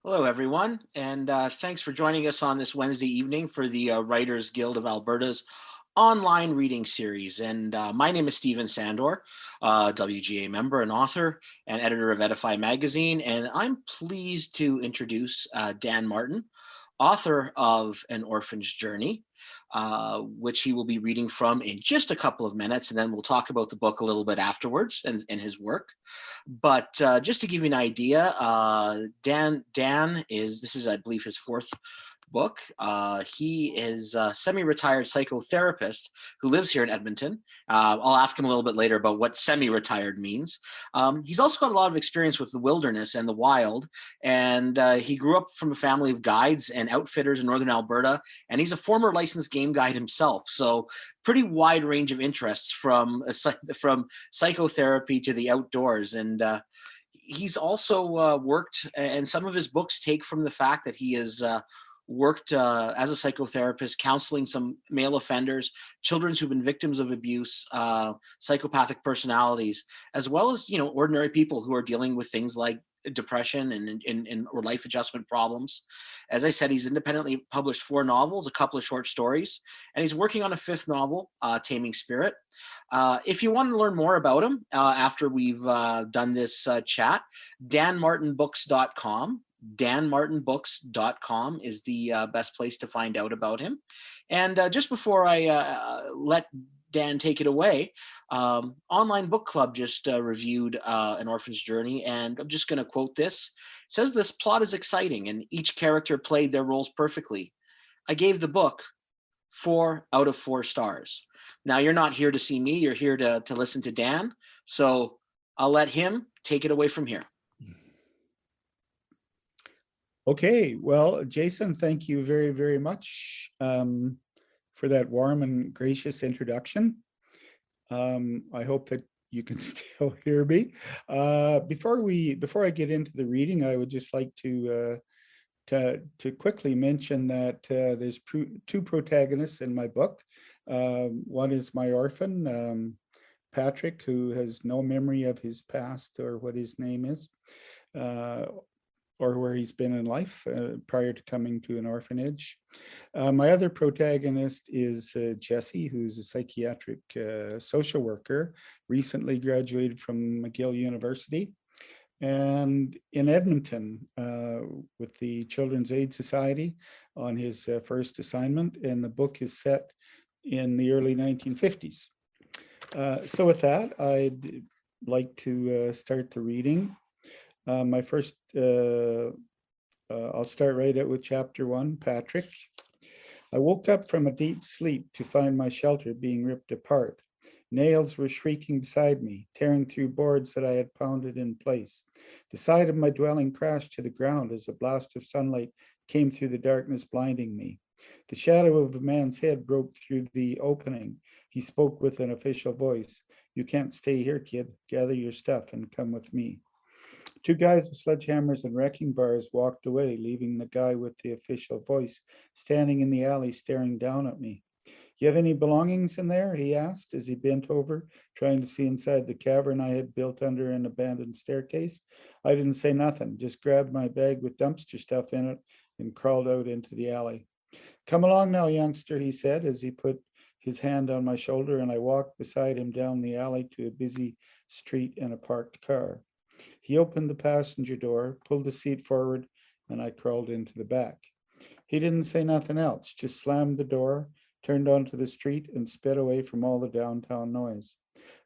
Hello, everyone, and thanks for joining us on this Wednesday evening for the Writers Guild of Alberta's online reading series. And my name is Steven Sandor, WGA member and author and editor of Edify Magazine. And I'm pleased to introduce Dan Martin, author of An Orphan's Journey, which he will be reading from in just a couple of minutes. And then we'll talk about the book a little bit afterwards and his work. But just to give you an idea, Dan is this is I believe his fourth book. He is a semi-retired psychotherapist who lives here in Edmonton. I'll ask him a little bit later about what semi-retired means. He's also got a lot of experience with the wilderness and the wild, and he grew up from a family of guides and outfitters in northern Alberta, and he's a former licensed game guide himself. So pretty wide range of interests from psychotherapy to the outdoors. And he's also worked, and some of his books take from the fact that he has worked as a psychotherapist, counseling some male offenders, children who've been victims of abuse, psychopathic personalities, as well as ordinary people who are dealing with things like depression and or life adjustment problems. As I said, he's independently published four novels, a couple of short stories, and he's working on a fifth novel, Taming Spirit. If you want to learn more about him after we've done this chat, danmartinbooks.com. danmartinbooks.com is the best place to find out about him. And just before I let Dan take it away, Online Book Club just reviewed An Orphan's Journey, and I'm just going to quote this. It says, "This plot is exciting, and each character played their roles perfectly. I gave the book 4 out of 4 stars." Now, you're not here to see me, you're here to listen to Dan. So I'll let him take it away from here. Okay, well, Jason, thank you very, very much for that warm and gracious introduction. I hope that you can still hear me. Before I get into the reading, I would just like to quickly mention that there's two protagonists in my book. One is my orphan, Patrick, who has no memory of his past or what his name is. Or where he's been in life prior to coming to an orphanage. My other protagonist is Jesse, who's a psychiatric social worker, recently graduated from McGill University, and in Edmonton with the Children's Aid Society on his first assignment, and the book is set in the early 1950s. So with that, I'd like to start the reading. I'll start right out with chapter 1, Patrick. I woke up from a deep sleep to find my shelter being ripped apart. Nails were shrieking beside me, tearing through boards that I had pounded in place. The side of my dwelling crashed to the ground as a blast of sunlight came through the darkness, blinding me. The shadow of a man's head broke through the opening. He spoke with an official voice. "You can't stay here, kid. Gather your stuff and come with me." Two guys with sledgehammers and wrecking bars walked away, leaving the guy with the official voice standing in the alley staring down at me. "You have any belongings in there?" he asked as he bent over, trying to see inside the cavern I had built under an abandoned staircase. I didn't say nothing, just grabbed my bag with dumpster stuff in it and crawled out into the alley. "Come along now, youngster," he said as he put his hand on my shoulder, and I walked beside him down the alley to a busy street and a parked car. He opened the passenger door, pulled the seat forward, and I crawled into the back. He didn't say nothing else, just slammed the door, turned onto the street, and sped away from all the downtown noise.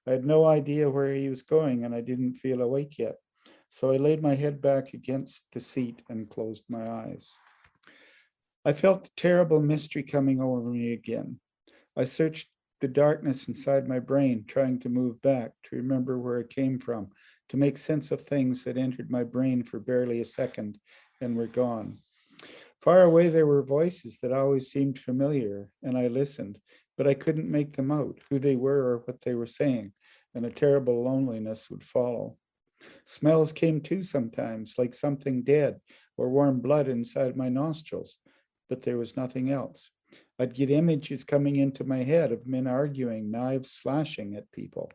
I had no idea where he was going, and I didn't feel awake yet, so I laid my head back against the seat and closed my eyes. I felt the terrible mystery coming over me again. I searched the darkness inside my brain, trying to move back, to remember where it came from, to make sense of things that entered my brain for barely a second and were gone. Far away there were voices that always seemed familiar, and I listened, but I couldn't make them out, who they were or what they were saying, and a terrible loneliness would follow. Smells came too sometimes, like something dead or warm blood inside my nostrils, but there was nothing else. I'd get images coming into my head of men arguing, knives slashing at people,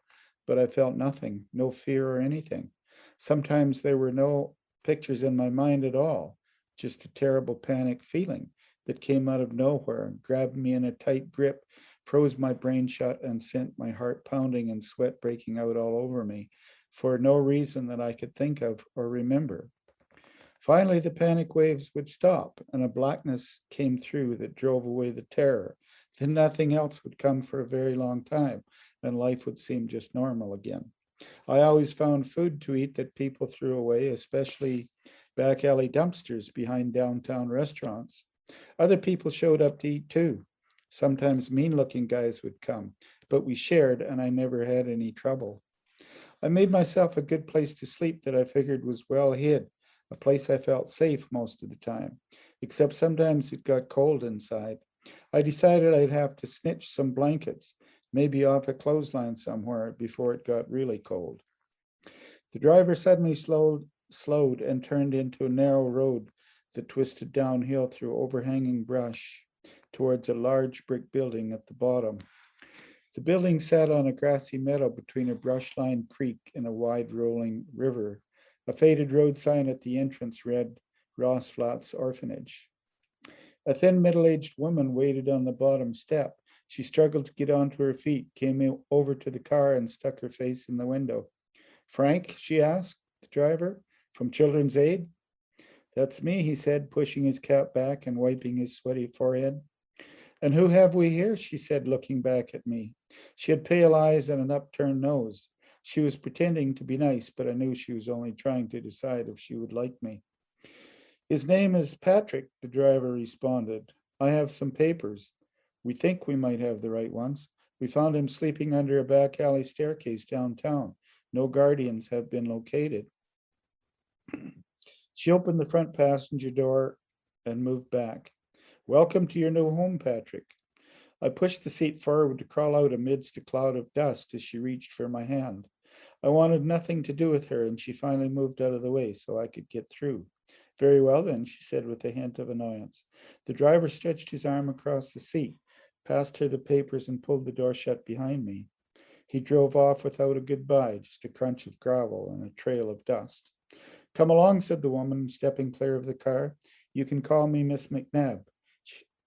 but I felt nothing, no fear or anything. Sometimes there were no pictures in my mind at all, just a terrible panic feeling that came out of nowhere and grabbed me in a tight grip, froze my brain shut, and sent my heart pounding and sweat breaking out all over me for no reason that I could think of or remember. Finally, the panic waves would stop, and a blackness came through that drove away the terror. Then nothing else would come for a very long time, and life would seem just normal again. I always found food to eat that people threw away, especially back alley dumpsters behind downtown restaurants. Other people showed up to eat too. Sometimes mean looking guys would come, but we shared, and I never had any trouble. I made myself a good place to sleep that I figured was well hid, a place I felt safe most of the time, except sometimes it got cold inside. I decided I'd have to snitch some blankets, maybe off a clothesline somewhere before it got really cold. The driver suddenly slowed and turned into a narrow road that twisted downhill through overhanging brush towards a large brick building at the bottom. The building sat on a grassy meadow between a brush-lined creek and a wide rolling river. A faded road sign at the entrance read Ross Flats Orphanage. A thin middle-aged woman waited on the bottom step. She struggled to get onto her feet, came over to the car and stuck her face in the window. Frank, she asked the driver, from Children's Aid? That's me, he said, pushing his cap back and wiping his sweaty forehead. And who have we here? She said, looking back at me. She had pale eyes and an upturned nose. She was pretending to be nice, but I knew she was only trying to decide if she would like me. His name is Patrick, the driver responded. I have some papers. We think we might have the right ones. We found him sleeping under a back alley staircase downtown. No guardians have been located. She opened the front passenger door and moved back. Welcome to your new home, Patrick. I pushed the seat forward to crawl out amidst a cloud of dust as she reached for my hand. I wanted nothing to do with her, and she finally moved out of the way so I could get through. Very well, then, she said with a hint of annoyance. The driver stretched his arm across the seat, passed her the papers, and pulled the door shut behind me. He drove off without a goodbye, just a crunch of gravel and a trail of dust. Come along, said the woman, stepping clear of the car. You can call me Miss McNabb.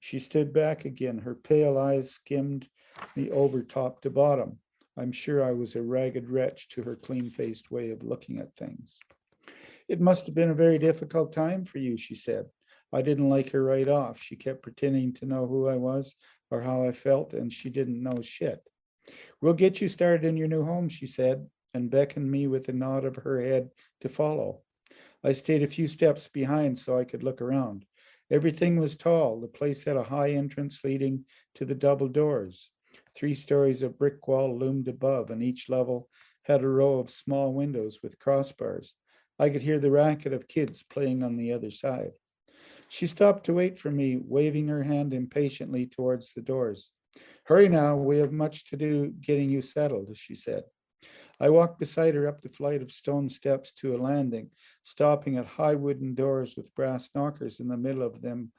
She stood back again. Her pale eyes skimmed me over top to bottom. I'm sure I was a ragged wretch to her clean-faced way of looking at things. It must have been a very difficult time for you, she said. I didn't like her right off. She kept pretending to know who I was or how I felt, and she didn't know shit. We'll get you started in your new home, she said, and beckoned me with a nod of her head to follow. I stayed a few steps behind so I could look around. Everything was tall. The place had a high entrance leading to the double doors. 3 stories of brick wall loomed above, and each level had a row of small windows with crossbars. I could hear the racket of kids playing on the other side. She stopped to wait for me, waving her hand impatiently towards the doors. Hurry now, we have much to do getting you settled, she said. I walked beside her up the flight of stone steps to a landing, stopping at high wooden doors with brass knockers in the middle of them,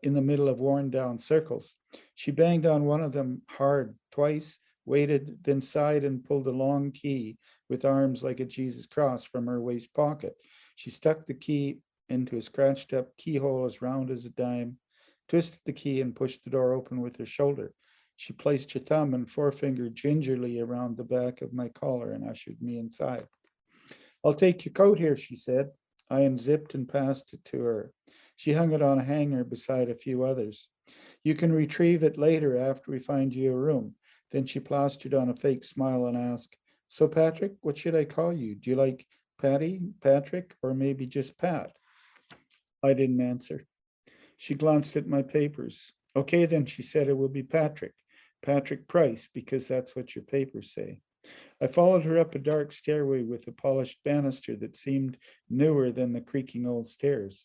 in the middle of worn down circles. She banged on one of them hard twice, waited, then sighed and pulled a long key with arms like a Jesus cross from her waist pocket. She stuck the key into a scratched up keyhole as round as a dime, twisted the key and pushed the door open with her shoulder. She placed her thumb and forefinger gingerly around the back of my collar and ushered me inside. I'll take your coat here, she said. I unzipped and passed it to her. She hung it on a hanger beside a few others. You can retrieve it later after we find you a room. Then she plastered on a fake smile and asked, so Patrick, what should I call you? Do you like Patty, Patrick, or maybe just Pat? I didn't answer. She glanced at my papers. Okay, then, she said, it will be Patrick. Patrick Price, because that's what your papers say. I followed her up a dark stairway with a polished banister that seemed newer than the creaking old stairs.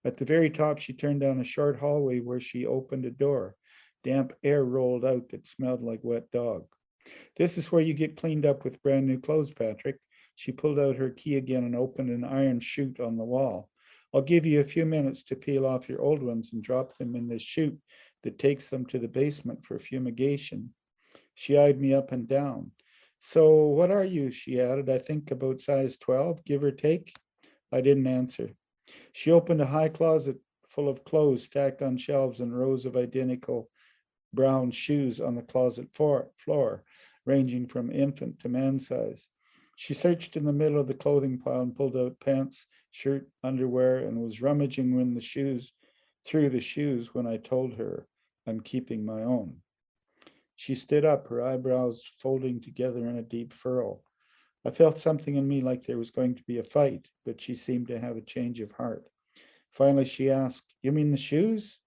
At the very top, she turned down a short hallway where she opened a door. Damp air rolled out that smelled like wet dog. This is where you get cleaned up with brand new clothes, Patrick. She pulled out her key again and opened an iron chute on the wall. I'll give you a few minutes to peel off your old ones and drop them in this chute that takes them to the basement for fumigation. She eyed me up and down. So what are you? She added. I think about size 12, give or take. I didn't answer. She opened a high closet full of clothes stacked on shelves and rows of identical brown shoes on the closet floor, ranging from infant to man size. She searched in the middle of the clothing pile and pulled out pants, shirt, underwear, and was rummaging through the shoes when I told her I'm keeping my own. She stood up, her eyebrows folding together in a deep furrow. I felt something in me like there was going to be a fight, but she seemed to have a change of heart. Finally, she asked, "You mean the shoes?"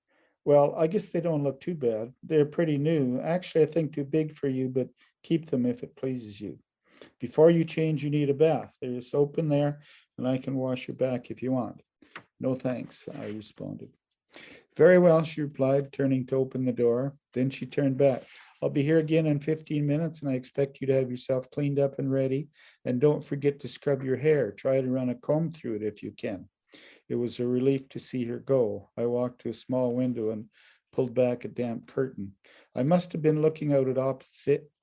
"Well, I guess they don't look too bad. They're pretty new. Actually, I think too big for you, but keep them if it pleases you. Before you change, you need a bath. There's soap in there, and I can wash your back if you want." "No, thanks," I responded. "Very well," she replied, turning to open the door. Then she turned back. "I'll be here again in 15 minutes, and I expect you to have yourself cleaned up and ready. And don't forget to scrub your hair. Try to run a comb through it if you can." It was a relief to see her go. I walked to a small window and pulled back a damp curtain. I must have been looking out at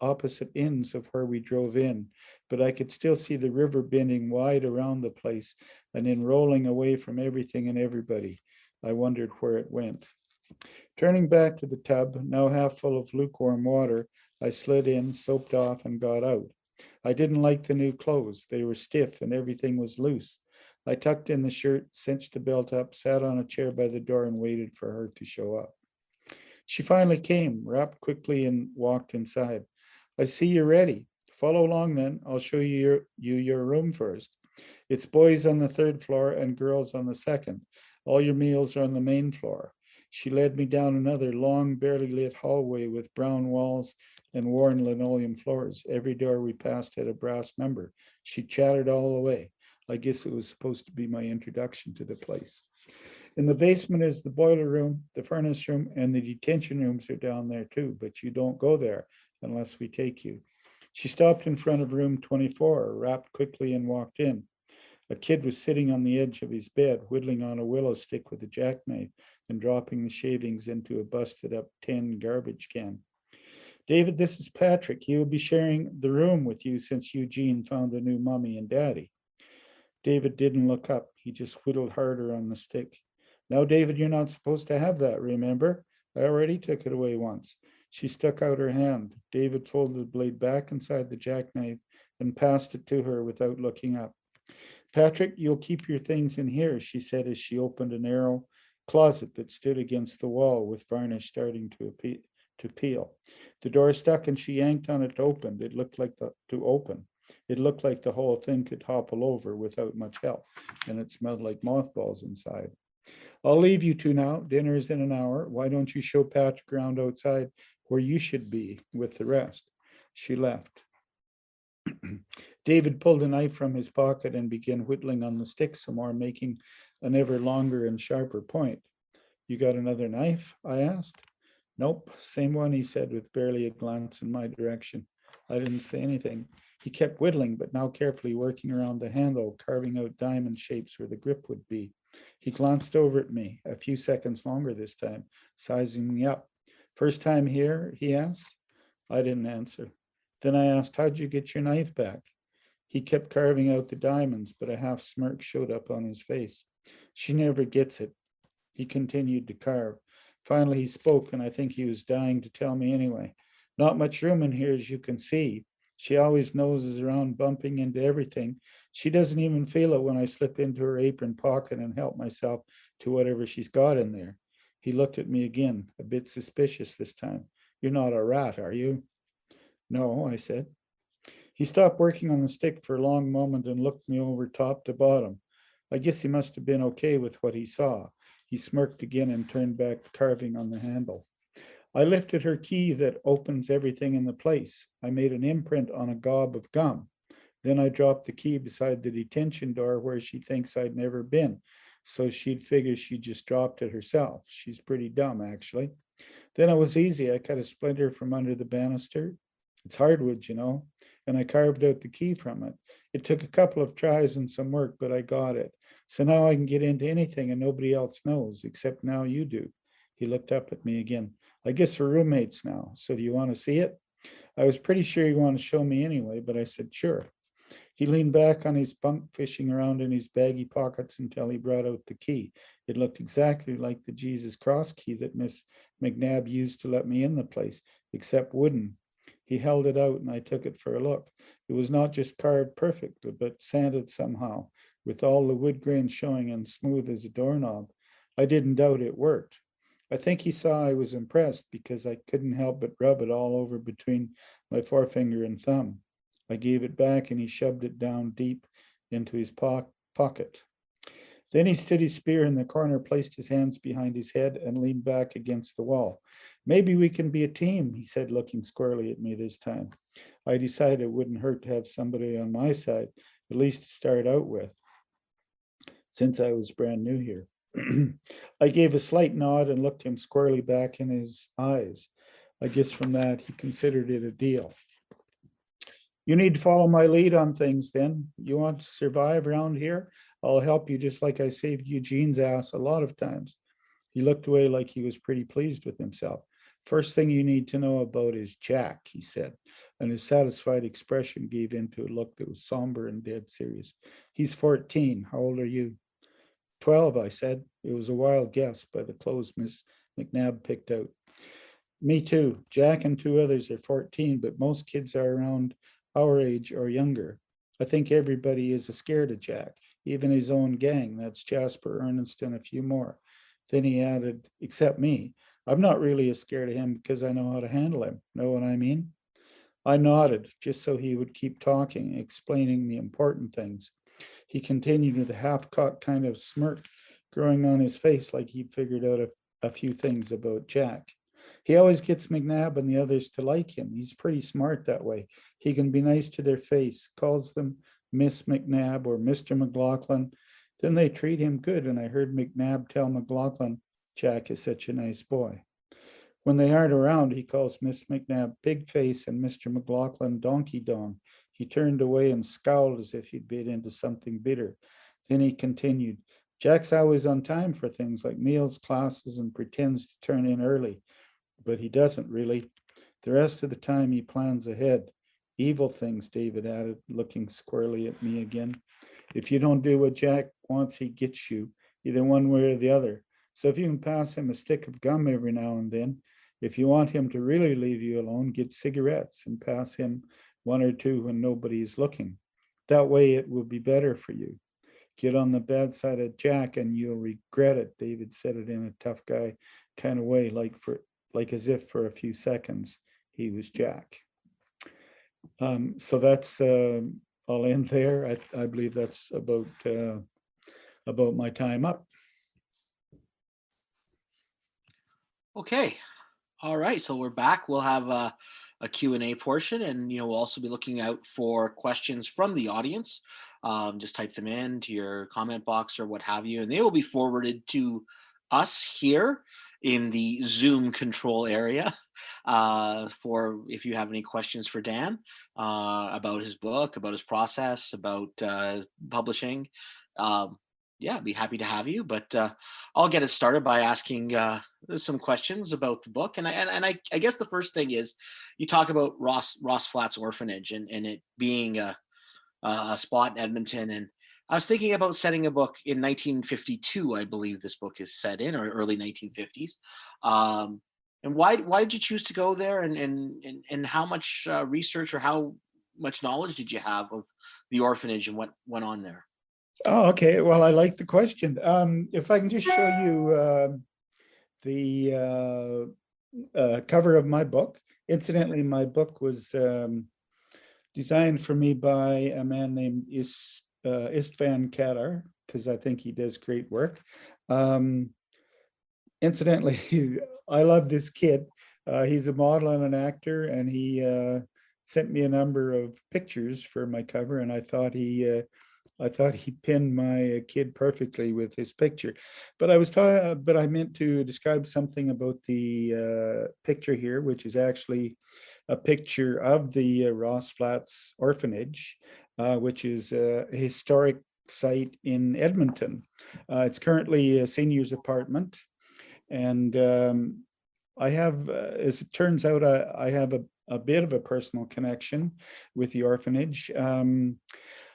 opposite ends of where we drove in, but I could still see the river bending wide around the place and then rolling away from everything and everybody. I wondered where it went. Turning back to the tub, now half full of lukewarm water, I slid in, soaped off, and got out. I didn't like the new clothes. They were stiff and everything was loose. I tucked in the shirt, cinched the belt up, sat on a chair by the door, and waited for her to show up. She finally came, wrapped quickly, and walked inside. "I see you're ready. Follow along then. I'll show you your room first. It's boys on the third floor and girls on the second. All your meals are on the main floor." She led me down another long, barely lit hallway with brown walls and worn linoleum floors. Every door we passed had a brass number. She chattered all the way. I guess it was supposed to be my introduction to the place. "In the basement is the boiler room, the furnace room, and the detention rooms are down there too, but you don't go there unless we take you." She stopped in front of room 24, rapped quickly, and walked in. A kid was sitting on the edge of his bed, whittling on a willow stick with a jackknife and dropping the shavings into a busted up tin garbage can. "David, this is Patrick. He will be sharing the room with you since Eugene found a new mommy and daddy." David didn't look up. He just whittled harder on the stick. "Now, David, you're not supposed to have that, remember? I already took it away once." She stuck out her hand. David folded the blade back inside the jackknife and passed it to her without looking up. "Patrick, you'll keep your things in here," she said as she opened a narrow closet that stood against the wall with varnish starting to peel. The door stuck and she yanked on it to open. It looked like the whole thing could topple over without much help, and it smelled like mothballs inside. "I'll leave you two now. Dinner is in an hour. Why don't you show Patrick around outside where you should be with the rest?" She left. David pulled a knife from his pocket and began whittling on the stick some more, making an ever longer and sharper point. "You got another knife?" I asked. "Nope, same one," he said with barely a glance in my direction. I didn't say anything. He kept whittling, but now carefully working around the handle, carving out diamond shapes where the grip would be. He glanced over at me, a few seconds longer this time, sizing me up. "First time here?" he asked. I didn't answer. Then I asked, "How'd you get your knife back?" He kept carving out the diamonds, but a half smirk showed up on his face. "She never gets it." He continued to carve. Finally, he spoke, and I think he was dying to tell me anyway. "Not much room in here, as you can see. She always noses around, bumping into everything. She doesn't even feel it when I slip into her apron pocket and help myself to whatever she's got in there." He looked at me again, a bit suspicious this time. "You're not a rat, are you?" "No," I said. He stopped working on the stick for a long moment and looked me over top to bottom. I guess he must have been okay with what he saw. He smirked again and turned back to carving on the handle. "I lifted her key that opens everything in the place. I made an imprint on a gob of gum. Then I dropped the key beside the detention door where she thinks I'd never been. So she'd figure she just dropped it herself. She's pretty dumb, actually. Then it was easy. I cut a splinter from under the banister. It's hardwood, and I carved out the key from it. It took a couple of tries and some work, but I got it. So now I can get into anything and nobody else knows, except now you do." He looked up at me again. "I guess we're roommates now. So do you want to see it?" I was pretty sure he wanted to show me anyway, but I said, "Sure." He leaned back on his bunk, fishing around in his baggy pockets until he brought out the key. It looked exactly like the Jesus Cross key that Miss McNabb used to let me in the place, except wooden. He held it out and I took it for a look. It was not just carved perfectly, but sanded somehow, with all the wood grain showing and smooth as a doorknob. I didn't doubt it worked. I think he saw I was impressed because I couldn't help but rub it all over between my forefinger and thumb. I gave it back and he shoved it down deep into his pocket. Then he stood his spear in the corner, placed his hands behind his head, and leaned back against the wall. Maybe we can be a team, he said, looking squarely at me this time. I decided it wouldn't hurt to have somebody on my side, at least to start out with, since I was brand new here. I gave a slight nod and looked him squarely back in his eyes. I guess from that, he considered it a deal. You need to follow my lead on things then. You want to survive around here? I'll help you just like I saved Eugene's ass a lot of times. He looked away like he was pretty pleased with himself. First thing you need to know about is Jack, he said, and his satisfied expression gave into a look that was somber and dead serious. He's 14. How old are you? 12, I said. It was a wild guess by the clothes Miss McNabb picked out. Me too. Jack and 2 others are 14, but most kids are around our age or younger. I think everybody is scared of Jack, even his own gang. That's Jasper, Ernest, and a few more. Then he added, except me. I'm not really as scared of him because I know how to handle him. Know what I mean? I nodded, just so he would keep talking, explaining the important things. He continued with a half-cocked kind of smirk growing on his face, like he'd figured out a few things about Jack. He always gets McNabb and the others to like him. He's pretty smart that way. He can be nice to their face, calls them Miss McNabb or Mr. McLaughlin. Then they treat him good, and I heard McNabb tell McLaughlin, Jack is such a nice boy. When they aren't around, he calls Miss McNabb Big Face and Mr. McLaughlin Donkey Dong. He turned away and scowled as if he'd bit into something bitter. Then he continued, Jack's always on time for things like meals, classes, and pretends to turn in early. But he doesn't really. The rest of the time he plans ahead. Evil things, David added, looking squarely at me again. If you don't do what Jack wants, he gets you, either one way or the other. So if you can pass him a stick of gum every now and then, if you want him to really leave you alone, get cigarettes and pass him 1 or 2 when nobody is looking. That way it will be better for you. Get on the bad side of Jack and you'll regret it. David said it in a tough guy kind of way, like as if for a few seconds he was Jack. So that's I'll end there. I believe that's about my time up. Okay. All right. So we're back. We'll have a Q&A portion, and we'll also be looking out for questions from the audience. Just type them in to your comment box or what have you, and they will be forwarded to us here in the Zoom control area for if you have any questions for Dan about his book, about his process, about publishing. Yeah, I'd be happy to have you, but I'll get it started by asking some questions about the book. And I guess the first thing is you talk about Ross Flats Orphanage and it being a spot in Edmonton. And I was thinking about setting a book in 1952, I believe this book is set in, or early 1950s. And why did you choose to go there? And how much research or how much knowledge did you have of the orphanage and what went on there? Oh, okay. Well, I like the question. If I can just show you the cover of my book. Incidentally, my book was designed for me by a man named Istvan Kadar, because I think he does great work. Incidentally, I love this kid. He's a model and an actor, and he sent me a number of pictures for my cover, and I thought he pinned my kid perfectly with his picture. But I meant to describe something about the picture here, which is actually a picture of the Ross Flats Orphanage, which is a historic site in Edmonton. It's currently a seniors apartment. And I have, as it turns out, I have a bit of a personal connection with the orphanage.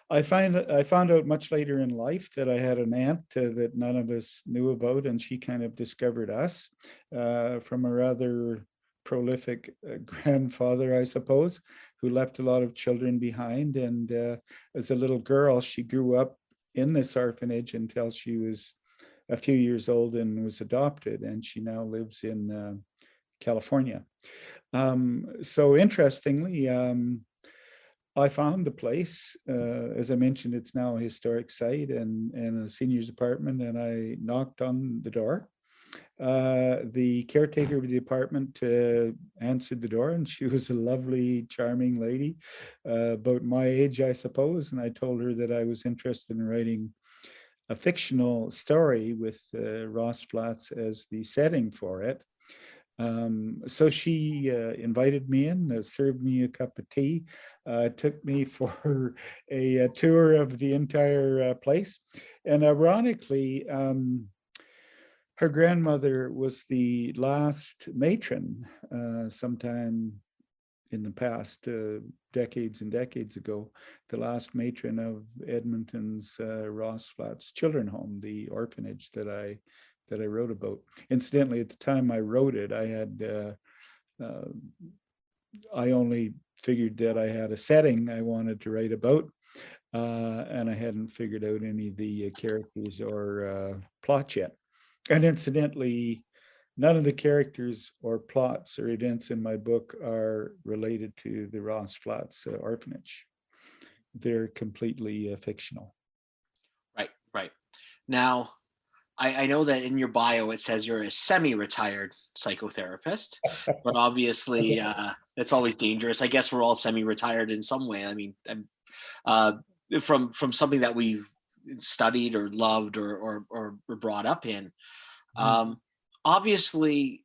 I found out much later in life that I had an aunt that none of us knew about, and she kind of discovered us from a rather prolific grandfather, I suppose, who left a lot of children behind. And as a little girl, she grew up in this orphanage until she was a few years old and was adopted, and she now lives in California. So interestingly, I found the place. As I mentioned, it's now a historic site and a seniors apartment, and I knocked on the door. The caretaker of the apartment answered the door, and she was a lovely, charming lady, about my age, I suppose. And I told her that I was interested in writing a fictional story with Ross Flats as the setting for it. So she invited me in, served me a cup of tea, took me for a tour of the entire place. And ironically, her grandmother was the last matron sometime in the past, decades and decades ago, the last matron of Edmonton's Ross Flats Children Home, the orphanage that I wrote about. Incidentally, at the time I wrote it, I only figured that I had a setting I wanted to write about, and I hadn't figured out any of the characters or plots yet. And incidentally, none of the characters or plots or events in my book are related to the Ross Flats orphanage. They're completely fictional. Right, right. Now, I know that in your bio it says you're a semi-retired psychotherapist, but obviously it's always dangerous. I guess we're all semi-retired in some way. I mean, uh, from something that we've studied or loved or were brought up in. Um, Obviously,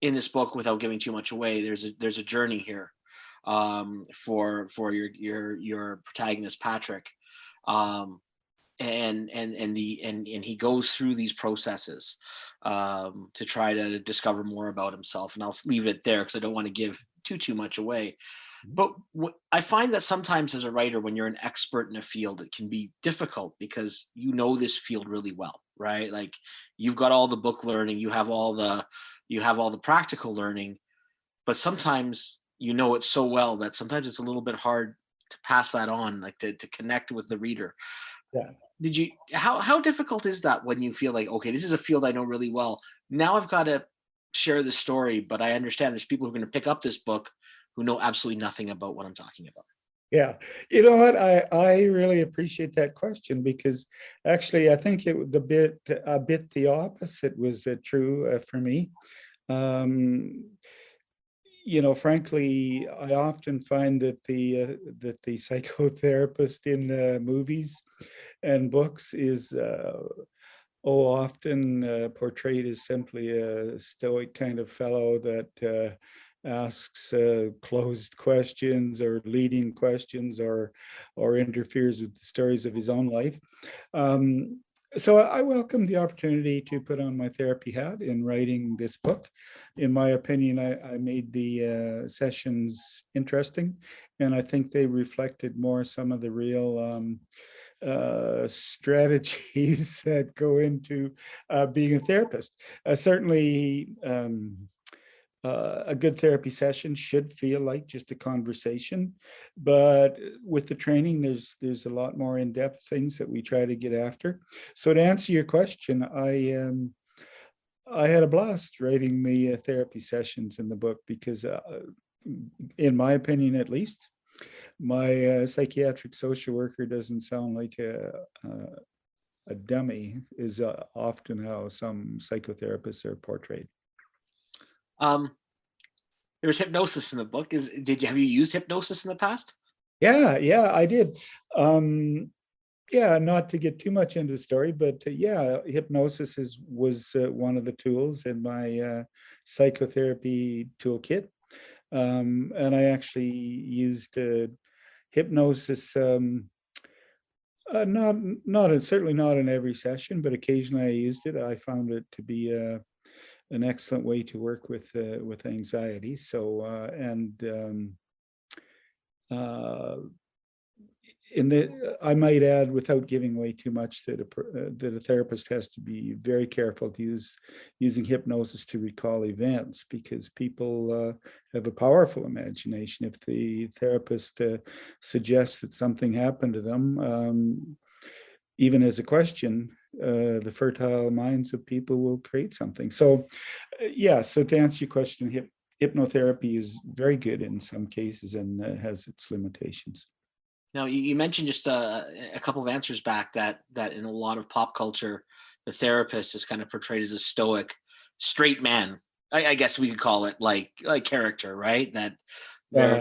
in this book, without giving too much away, there's a journey here for your protagonist Patrick. Um, and he goes through these processes to try to discover more about himself, and I'll leave it there because I don't want to give too much away. But I find that sometimes as a writer, when you're an expert in a field, it can be difficult because you know this field really well, right? Like you've got all the book learning, you have all the practical learning, but sometimes you know it so well that sometimes it's a little bit hard to pass that on, like to connect with the reader. Yeah. Did you how difficult is that when you feel like, okay, this is a field I know really well, now I've got to share the story, but I understand there's people who are going to pick up this book who know absolutely nothing about what I'm talking about? Yeah, you know what? I really appreciate that question, because actually I think it was a bit the opposite was true for me. Um, Frankly, I often find that the psychotherapist in movies and books is often portrayed as simply a stoic kind of fellow that asks closed questions or leading questions, or interferes with the stories of his own life. Um, so I welcome the opportunity to put on my therapy hat in writing this book. In my opinion, I made the sessions interesting, and I think they reflected more some of the real strategies that go into being a therapist. Certainly, a good therapy session should feel like just a conversation, but with the training, there's a lot more in-depth things that we try to get after. So to answer your question, I had a blast writing the therapy sessions in the book because, in my opinion, at least, my psychiatric social worker doesn't sound like a dummy, is often how some psychotherapists are portrayed. Um, there was hypnosis in the book. Have you used hypnosis in the past? Yeah, I did. Yeah, not to get too much into the story, but yeah, hypnosis was one of the tools in my psychotherapy toolkit. And I actually used hypnosis Certainly not in every session, but occasionally I used it. I found it to be an excellent way to work with anxiety. So uh, I might add, without giving away too much, that a therapist has to be very careful to using hypnosis to recall events, because people have a powerful imagination. If the therapist suggests that something happened to them, even as a question, the fertile minds of people will create something. So, yeah. So to answer your question, hypnotherapy is very good in some cases and has its limitations. Now, you mentioned just a couple of answers back that in a lot of pop culture, the therapist is kind of portrayed as a stoic, straight man. I guess we could call it like character, right? That Uh,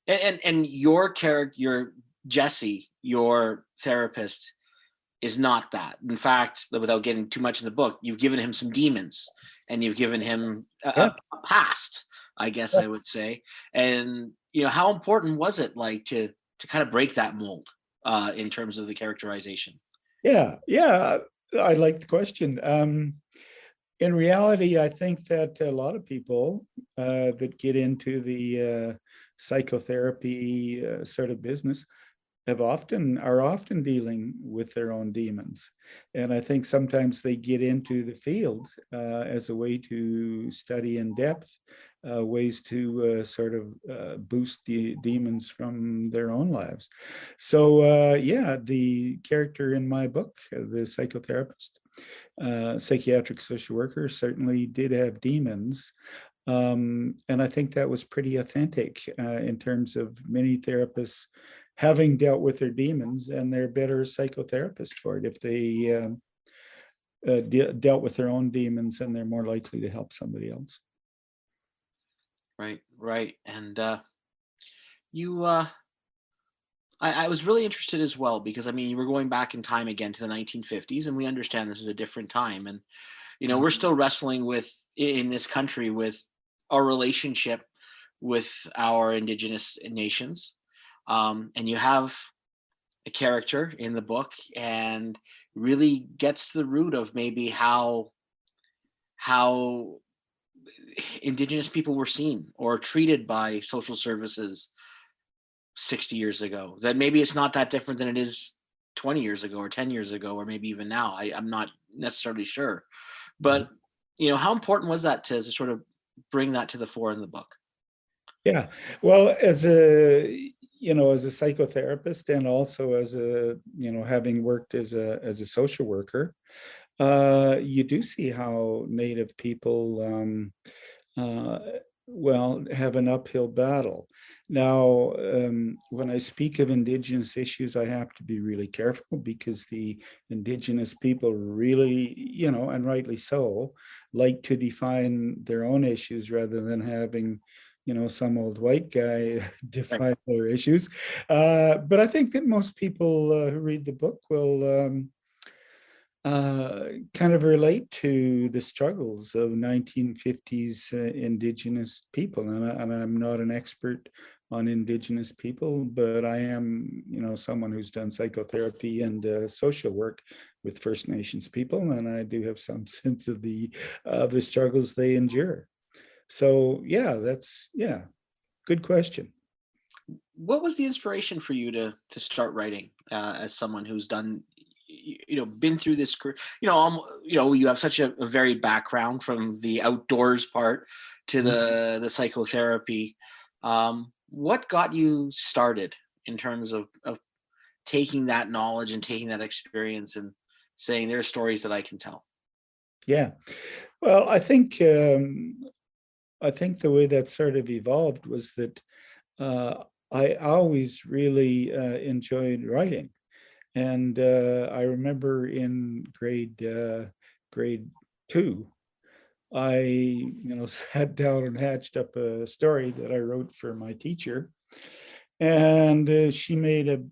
very and your character, your Jesse, your therapist is not that. In fact, without getting too much in the book, you've given him some demons and you've given him yeah. a past, I guess I would say. And how important was it like to kind of break that mold in terms of the characterization? Yeah, yeah, I like the question. In reality, I think that a lot of people that get into the psychotherapy sort of business are often dealing with their own demons. And I think sometimes they get into the field as a way to study in depth ways to sort of boost the demons from their own lives. So yeah, the character in my book, the psychotherapist, psychiatric social worker, certainly did have demons. And I think that was pretty authentic in terms of many therapists having dealt with their demons, and they're better psychotherapists for it if they dealt with their own demons, and they're more likely to help somebody else. Right, right. And you I was really interested as well because I mean you were going back in time again to the 1950s, and we understand this is a different time, and we're still wrestling with in this country with our relationship with our indigenous nations. And you have a character in the book and really gets to the root of maybe how indigenous people were seen or treated by social services 60 years ago. That maybe it's not that different than it is 20 years ago or 10 years ago or maybe even now. I'm not necessarily sure. But how important was that to sort of bring that to the fore in the book? Yeah, well, as a psychotherapist, and also as a having worked as a social worker, you do see how Native people uh, well, have an uphill battle. Now, when I speak of Indigenous issues, I have to be really careful, because the Indigenous people really, and rightly so, like to define their own issues rather than having, some old white guy Right. define their issues. But I think that most people who read the book will kind of relate to the struggles of 1950s Indigenous people. And I'm not an expert on Indigenous people, but I am, someone who's done psychotherapy and social work with First Nations people, and I do have some sense of the struggles they endure. So yeah, good question. What was the inspiration for you to start writing as someone who's done been through this career, you have such a varied background from the outdoors part to the psychotherapy. What got you started in terms of taking that knowledge and taking that experience and saying there are stories that I can tell? Yeah, well, I think the way that sort of evolved was that I always really enjoyed writing. And I remember in grade two, I sat down and hatched up a story that I wrote for my teacher, and she made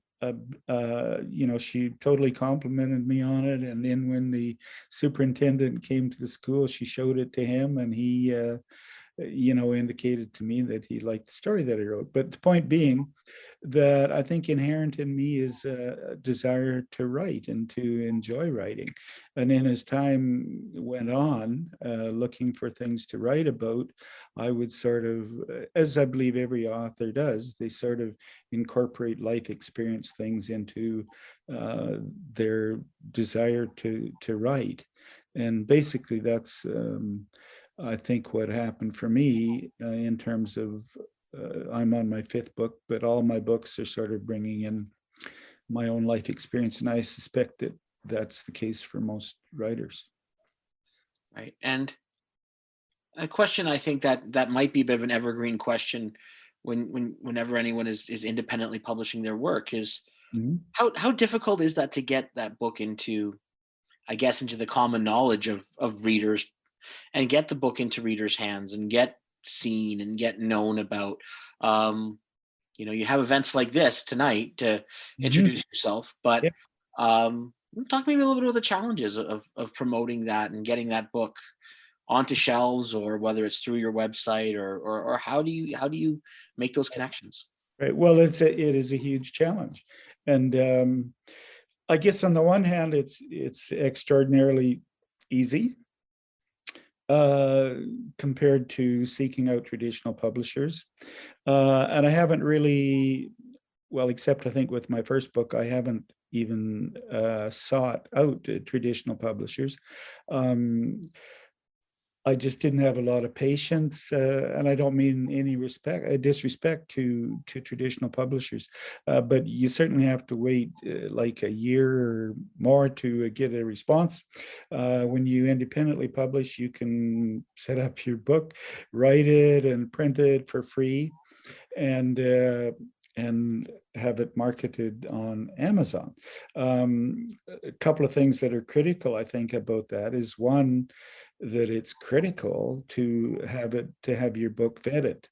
she totally complimented me on it. And then when the superintendent came to the school, she showed it to him, and he indicated to me that he liked the story that I wrote. But the point being that I think inherent in me is a desire to write and to enjoy writing. And then as time went on, looking for things to write about, I would sort of, as I believe every author does, they sort of incorporate life experience things into their desire to write. And basically that's I think what happened for me in terms of I'm on my fifth book, but all my books are sort of bringing in my own life experience, and I suspect that that's the case for most writers. Right. And a question I think that might be a bit of an evergreen question whenever anyone is independently publishing their work is Mhm. how difficult is that to get that book into, I guess, into the common knowledge of readers, and get the book into readers' hands and get seen and get known about. Um, you have events like this tonight to Mhm. introduce yourself, but Yeah. talk maybe a little bit about the challenges of promoting that and getting that book onto shelves, or whether it's through your website, or how do you make those connections? Right. Well, it is a huge challenge, and I guess on the one hand, it's extraordinarily easy uh, compared to seeking out traditional publishers. And I haven't really, well, except I think with my first book, I haven't even sought out traditional publishers. Um, I just didn't have a lot of patience, and I don't mean any disrespect to traditional publishers, but you certainly have to wait like a year or more to get a response. When you independently publish, you can set up your book, write it, and print it for free, and have it marketed on Amazon. A couple of things that are critical, I think, about that is one, that it's critical to have your book vetted,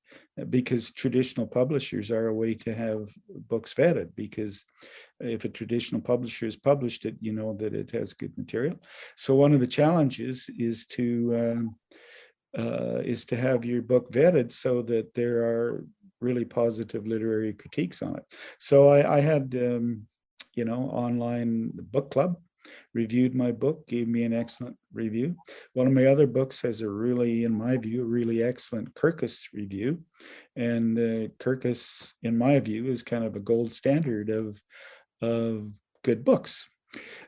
because traditional publishers are a way to have books vetted, because if a traditional publisher has published it, you know that it has good material. So one of the challenges is to have your book vetted so that there are really positive literary critiques on it. So I had, online book club reviewed my book, gave me an excellent review. One of my other books has a really, in my view, a really excellent Kirkus review. And Kirkus, in my view, is kind of a gold standard of good books.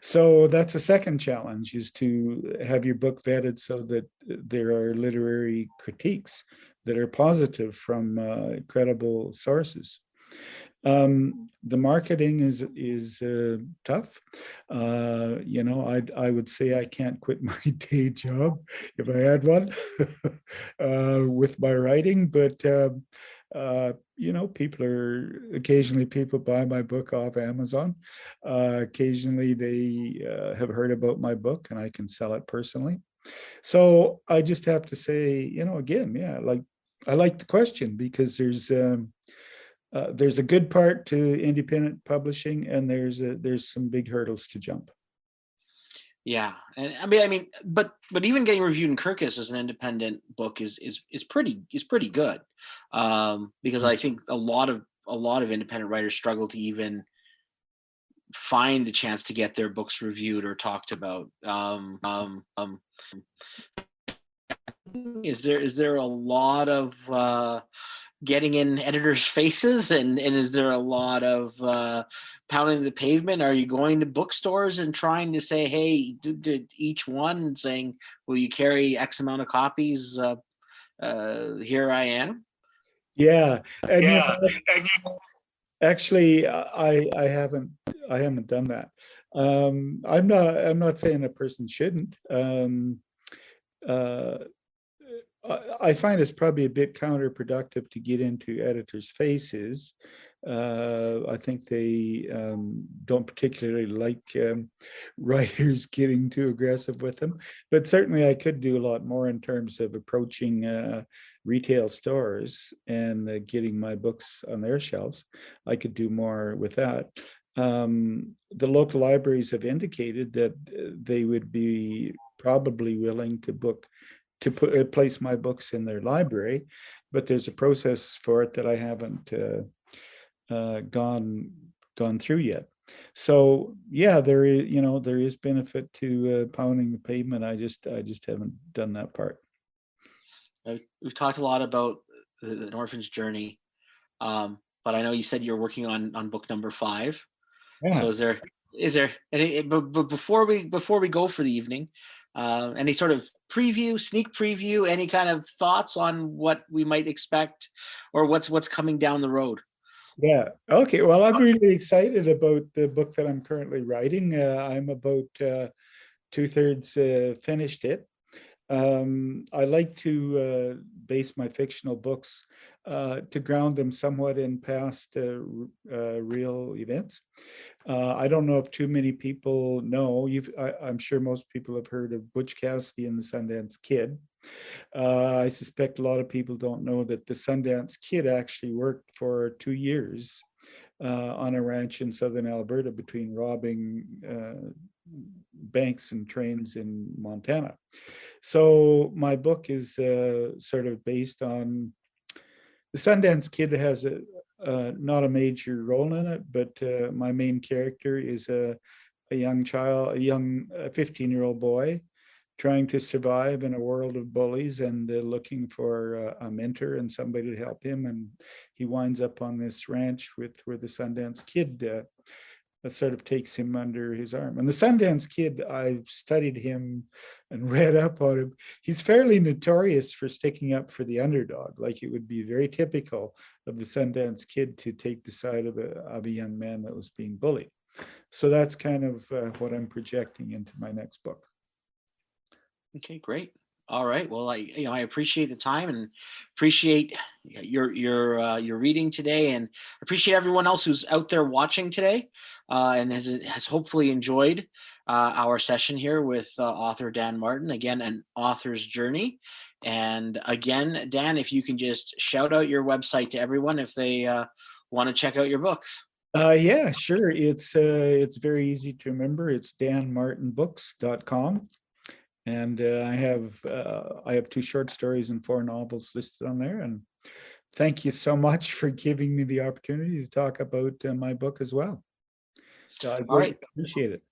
So that's a second challenge, is to have your book vetted so that there are literary critiques that are positive from credible sources. The marketing is tough. I would say I can't quit my day job if I had one with my writing, but people buy my book off Amazon. Occasionally they have heard about my book and I can sell it personally. So I just have to say, again, yeah, like I like the question, because there's a good part to independent publishing, and there's some big hurdles to jump. Yeah, and I mean, but even getting reviewed in Kirkus as an independent book is pretty good, because I think a lot of independent writers struggle to even find the chance to get their books reviewed or talked about. Is there a lot of getting in editors' faces, and is there a lot of pounding the pavement? Are you going to bookstores and trying to say, hey, to each one, saying, will you carry X amount of copies? Here I am. Yeah, and Yeah, and actually, I haven't done that. I'm not saying a person shouldn't. Uh, I find it's probably a bit counterproductive to get into editors' faces. I think they don't particularly like writers getting too aggressive with them. But certainly, I could do a lot more in terms of approaching retail stores and getting my books on their shelves. I could do more with that. The local libraries have indicated that they would be probably willing to book to place my books in their library, but there's a process for it that I haven't gone through yet. So yeah, there is, there is benefit to pounding the pavement. I just haven't done that part. We've talked a lot about an orphan's journey, but I know you said you're working on book number 5. So Yeah. is there any, but before we go for the evening, any sort of sneak preview, any kind of thoughts on what we might expect or what's coming down the road? Yeah. Okay. Well, I'm really excited about the book that I'm currently writing. I'm about 2/3 finished it. I like to base my fictional books to ground them somewhat in past real events. I don't know if too many people know. I'm sure most people have heard of Butch Cassidy and the Sundance Kid. I suspect a lot of people don't know that the Sundance Kid actually worked for 2 years on a ranch in southern Alberta between robbing banks and trains in Montana. So my book is sort of based on the Sundance Kid. Has not a major role in it, but my main character is a young child, a 15-year-old boy trying to survive in a world of bullies and looking for a mentor and somebody to help him. And he winds up on this ranch where the Sundance Kid sort of takes him under his arm. And the Sundance Kid, I've studied him and read up on him. He's fairly notorious for sticking up for the underdog. Like, it would be very typical of the Sundance Kid to take the side of a young man that was being bullied. So that's kind of what I'm projecting into my next book. Okay, great. All right. Well, I appreciate the time and appreciate your reading today, and appreciate everyone else who's out there watching today, and has hopefully enjoyed our session here with author Dan Martin. Again, an author's journey. And again, Dan, if you can just shout out your website to everyone if they want to check out your books. Yeah, sure. It's very easy to remember. It's danmartinbooks.com. And I have 2 short stories and 4 novels listed on there. And thank you so much for giving me the opportunity to talk about my book as well. I All right. greatly appreciate it.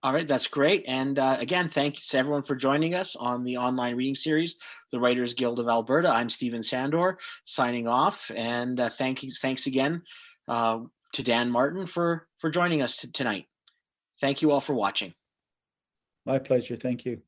All right, that's great. And again, thanks to everyone for joining us on the online reading series, the Writers Guild of Alberta. I'm Steven Sandor, signing off. And thanks again to Dan Martin for joining us tonight. Thank you all for watching. My pleasure. Thank you.